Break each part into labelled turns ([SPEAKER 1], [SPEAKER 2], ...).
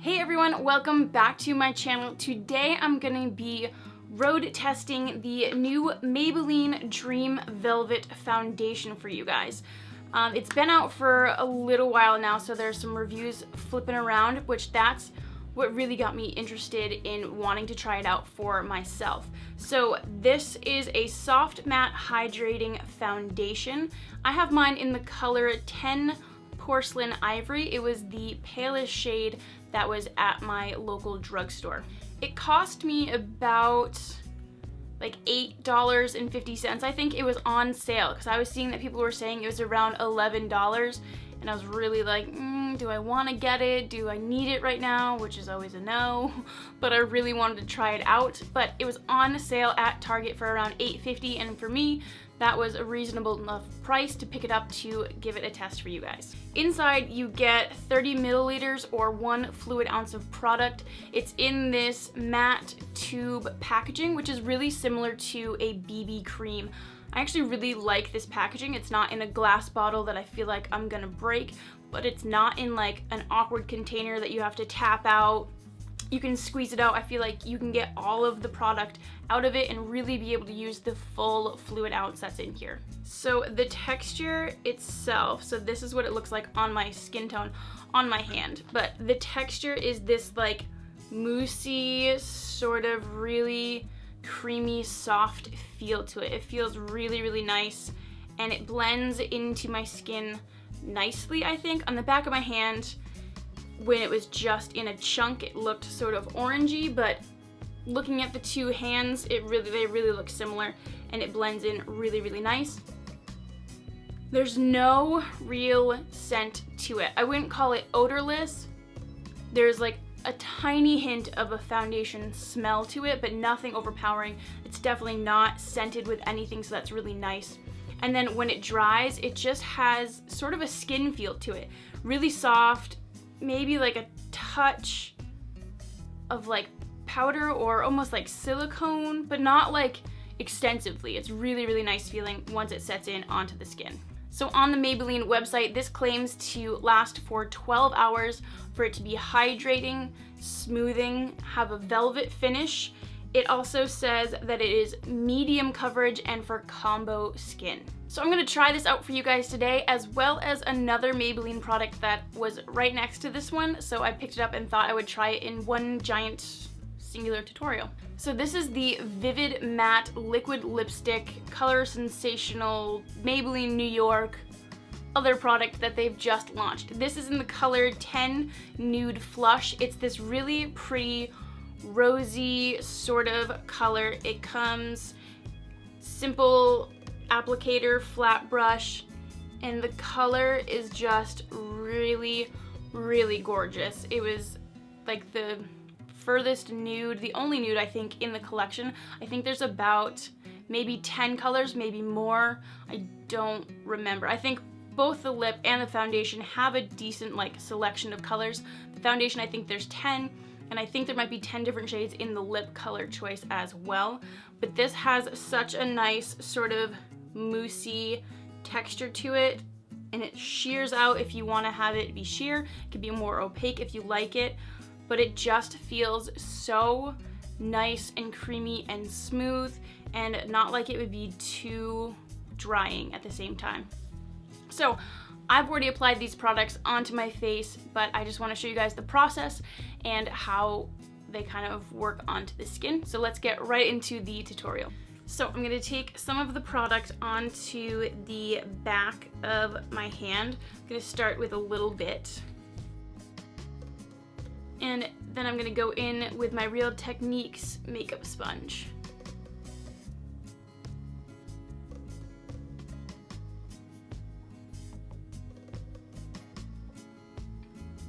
[SPEAKER 1] Hey everyone, welcome back to my channel. Today I'm gonna be road testing the new Maybelline Dream Velvet Foundation for you guys. It's been out for a little while now, so there's some reviews flipping around, which that's what really got me interested in wanting to try it out for myself. So this is a soft matte hydrating foundation. I have mine in the color 10 Porcelain Ivory. It was the palest shade that was at my local drugstore. It cost me about like $8.50. I think it was on sale because I was seeing that people were saying it was around $11, and I was really like, do I want to get it? Do I need it right now? Which is always a no, but I really wanted to try it out. But it was on sale at Target for around $8.50, and for me, that was a reasonable enough price to pick it up to give it a test for you guys. Inside, you get 30 milliliters or 1 fluid ounce of product. It's in this matte tube packaging, which is really similar to a BB cream. I actually really like this packaging. It's not in a glass bottle that I feel like I'm gonna break, but it's not in like an awkward container that you have to tap out. You can squeeze it out. I feel like you can get all of the product out of it and really be able to use the full fluid ounce that's in here. So the texture itself, so this is what it looks like on my skin tone on my hand, but the texture is this like moussey, sort of really creamy, soft feel to it. It feels really, really nice, and it blends into my skin nicely, I think. On the back of my hand, when it was just in a chunk, it looked sort of orangey, but looking at the two hands, they really look similar, and it blends in really, really nice. There's no real scent to it. I wouldn't call it odorless. There's like a tiny hint of a foundation smell to it, but nothing overpowering. It's definitely not scented with anything, so that's really nice. And then when it dries, it just has sort of a skin feel to it. Really soft, maybe like a touch of like powder or almost like silicone, but not like extensively. It's really, really nice feeling once it sets in onto the skin. So on the Maybelline website, this claims to last for 12 hours, for it to be hydrating, smoothing, have a velvet finish. It also says that it is medium coverage and for combo skin. So I'm gonna try this out for you guys today, as well as another Maybelline product that was right next to this one. So I picked it up and thought I would try it in one giant singular tutorial. So this is the Vivid Matte Liquid Lipstick Color Sensational Maybelline New York other product that they've just launched. This is in the color 10 Nude Flush. It's this really pretty rosy sort of color. It comes simple applicator, flat brush, and the color is just really, really gorgeous. It was like the furthest nude, the only nude I think in the collection. I think there's about maybe 10 colors, maybe more. I don't remember. I think both the lip and the foundation have a decent like selection of colors. The foundation, I think there's 10, and I think there might be 10 different shades in the lip color choice as well. But this has such a nice sort of moussey texture to it, and it shears out if you want to have it be sheer. It could be more opaque if you like it, but it just feels so nice and creamy and smooth, and not like it would be too drying at the same time. So I've already applied these products onto my face, but I just want to show you guys the process and how they kind of work onto the skin. So let's get right into the tutorial. So I'm going to take some of the product onto the back of my hand. I'm going to start with a little bit, and then I'm going to go in with my Real Techniques makeup sponge.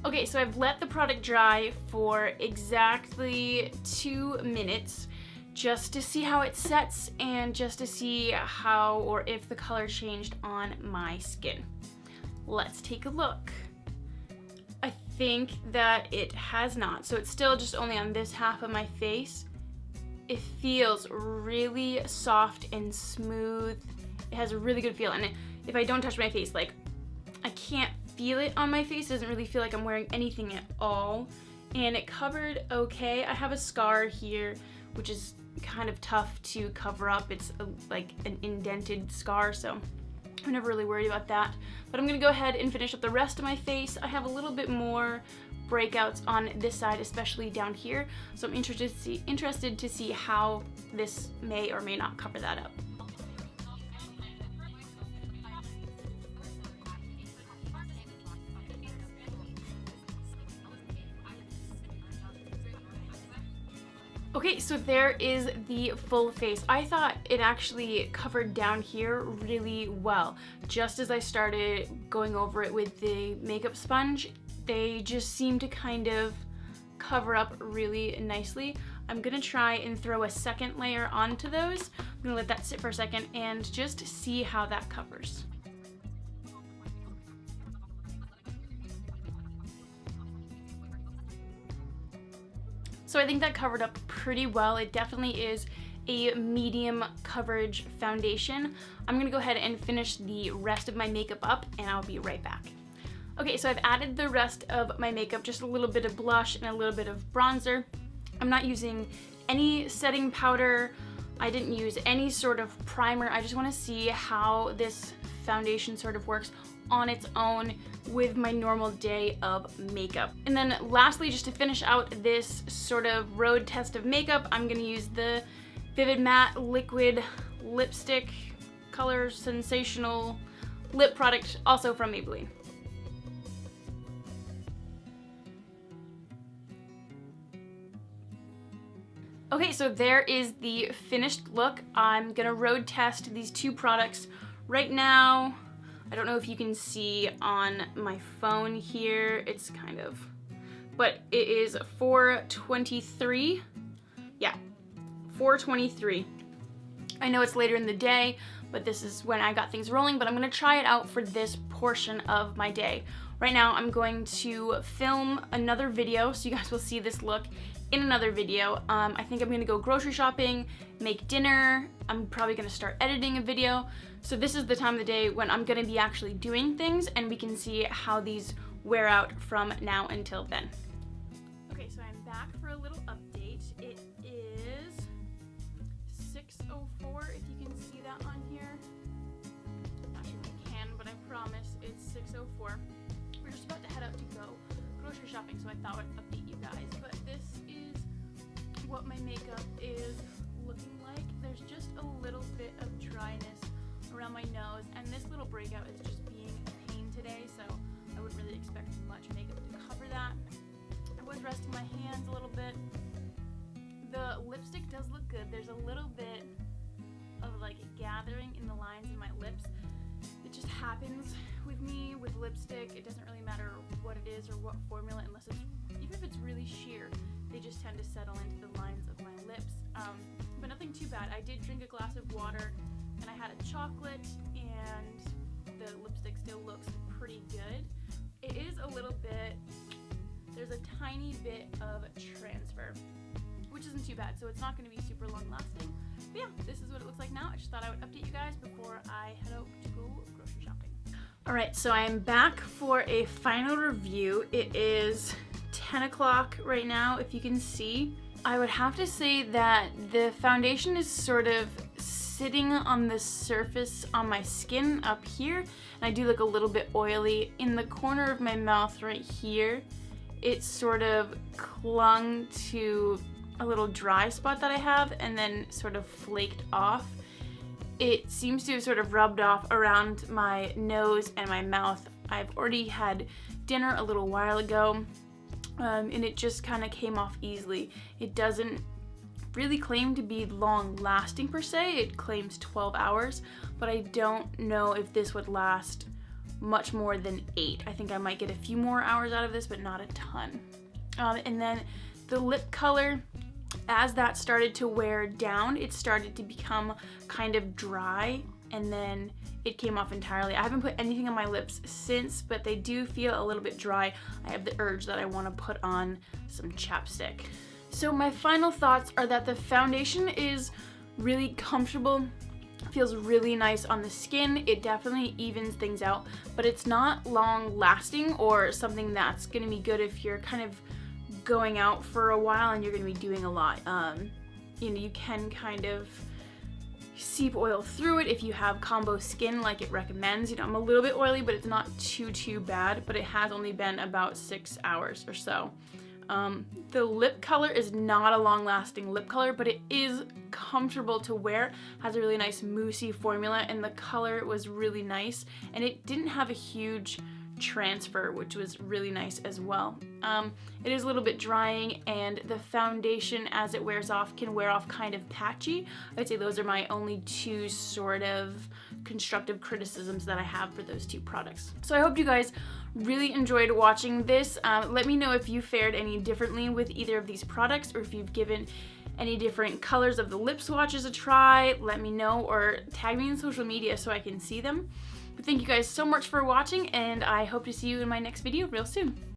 [SPEAKER 1] Okay, so I've let the product dry for exactly 2 minutes just to see how it sets and just to see how or if the color changed on my skin. Let's take a look. I think that it has not, so it's still just only on this half of my face. It feels really soft and smooth. It has a really good feel, and if I don't touch my face, like I can't feel it on my face. It doesn't really feel like I'm wearing anything at all. and it covered okay. I have a scar here, which is kind of tough to cover up. It's like an indented scar, so I'm never really worried about that. But I'm gonna go ahead and finish up the rest of my face. I have a little bit more breakouts on this side, especially down here, so I'm interested to see how this may or may not cover that up. Okay, so there is the full face. I thought it actually covered down here really well. Just as I started going over it with the makeup sponge, they just seem to kind of cover up really nicely. I'm gonna try and throw a second layer onto those. I'm gonna let that sit for a second and just see how that covers. So I think that covered up pretty well. It definitely is a medium coverage foundation. I'm gonna go ahead and finish the rest of my makeup up and I'll be right back. Okay, so I've added the rest of my makeup, just a little bit of blush and a little bit of bronzer. I'm not using any setting powder. I didn't use any sort of primer. I just wanna see how this foundation sort of works on its own with my normal day of makeup. And then lastly, just to finish out this sort of road test of makeup, I'm gonna use the Vivid Matte Liquid Lipstick Color Sensational Lip product, also from Maybelline. Okay, so there is the finished look. I'm gonna road test these two products right now. I don't know if you can see on my phone here, it's kind of, but it is 4:23. Yeah, 4:23. I know it's later in the day, but this is when I got things rolling, but I'm gonna try it out for this portion of my day. Right now, I'm going to film another video, so you guys will see this look in another video. I think I'm gonna go grocery shopping, make dinner. I'm probably gonna start editing a video. So this is the time of the day when I'm gonna be actually doing things, and we can see how these wear out from now until then. Okay, so I'm back for a little update. It is 6:04, if you can see that on here. I'm not sure if you can, but I promise it's 6:04. We're just about to head out to go grocery shopping, so I thought I'd update you guys. But this is what my makeup is looking like. There's just a little bit of dryness around my nose, and this little breakout is just being a pain today, so I wouldn't really expect much makeup to cover that. I was resting my hands a little bit. The lipstick does look good. There's a little bit of like gathering in the lines in my lips. It just happens with me with lipstick. It doesn't really matter what it is or what formula, unless it's, even if it's really sheer, they just tend to settle into the lines of my lips. But nothing too bad. I did drink a glass of water and I had a chocolate, and the lipstick still looks pretty good. It is a little bit, there's a tiny bit of transfer, which isn't too bad, so it's not going to be super long lasting. But yeah, this is what it looks like now. I just thought I would update you guys before I head out to go grocery shopping. Alright, so I'm back for a final review. It is 10 o'clock right now, if you can see. I would have to say that the foundation is sort of sitting on the surface on my skin up here, and I do look a little bit oily. In the corner of my mouth right here, it sort of clung to a little dry spot that I have and then sort of flaked off. It seems to have sort of rubbed off around my nose and my mouth. I've already had dinner a little while ago, and it just kind of came off easily. It doesn't really claim to be long lasting per se. It claims 12 hours, but I don't know if this would last much more than 8. I think I might get a few more hours out of this, but not a ton. And then the lip color, as that started to wear down, it started to become kind of dry, and then it came off entirely. I haven't put anything on my lips since, but they do feel a little bit dry. I have the urge that I want to put on some chapstick. So my final thoughts are that the foundation is really comfortable, feels really nice on the skin. It definitely evens things out, but it's not long lasting or something that's gonna be good if you're kind of going out for a while and you're gonna be doing a lot. You know, you can kind of seep oil through it if you have combo skin like it recommends. You know, I'm a little bit oily, but it's not too bad, but it has only been about 6 hours or so. The lip color is not a long-lasting lip color, but it is comfortable to wear. Has a really nice moussey formula, and the color was really nice, and it didn't have a huge transfer, which was really nice as well. It is a little bit drying, and the foundation as it wears off can wear off kind of patchy. I'd say those are my only two sort of constructive criticisms that I have for those two products. So I hope you guys really enjoyed watching this. Let me know if you fared any differently with either of these products, or if you've given any different colors of the lip swatches a try. Let me know, or tag me in social media so I can see them. But thank you guys so much for watching, and I hope to see you in my next video real soon.